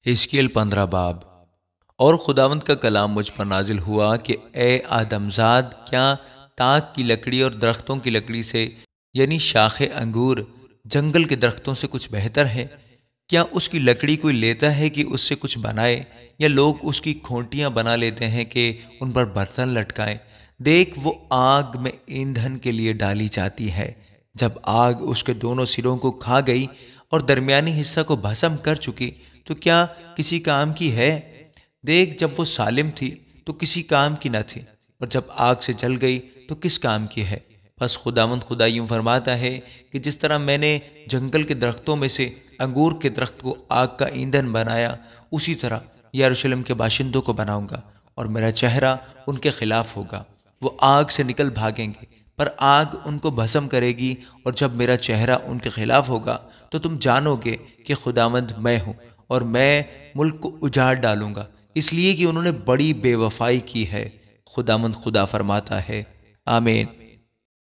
حزقیل 15 باب۔ اور خداوند کا کلام مجھ پر نازل ہوا کہ اے آدم زاد، کیا تاک کی لکڑی اور درختوں کی لکڑی سے یعنی شاخ انگور جنگل کے درختوں سے کچھ بہتر ہے؟ کیا اس کی لکڑی کوئی لیتا ہے کہ اس سے کچھ بنائے، یا لوگ اس کی کھونٹیاں بنا لیتے ہیں کہ ان پر برتن لٹکائیں؟ دیکھ، وہ آگ میں ایندھن کے لیے ڈالی جاتی ہے۔ جب آگ اس کے دونوں سروں کو کھا گئی اور درمیانی حصہ کو بھسم کر چکی تو کیا کسی کام کی ہے؟ دیکھ، جب وہ سالم تھی تو کسی کام کی نہ تھی، اور جب آگ سے جل گئی تو کس کام کی ہے؟ بس خداوند خدا یوں فرماتا ہے کہ جس طرح میں نے جنگل کے درختوں میں سے انگور کے درخت کو آگ کا ایندھن بنایا، اسی طرح یروشلم کے باشندوں کو بناؤں گا، اور میرا چہرہ ان کے خلاف ہوگا۔ وہ آگ سے نکل بھاگیں گے، پر آگ ان کو بھسم کرے گی، اور جب میرا چہرہ ان کے خلاف ہوگا تو تم جانو گے کہ خداوند میں ہوں، اور میں ملک کو اجاڑ ڈالوں گا، اس لیے کہ انہوں نے بڑی بے وفائی کی ہے۔ خداوند خدا فرماتا ہے۔ آمین۔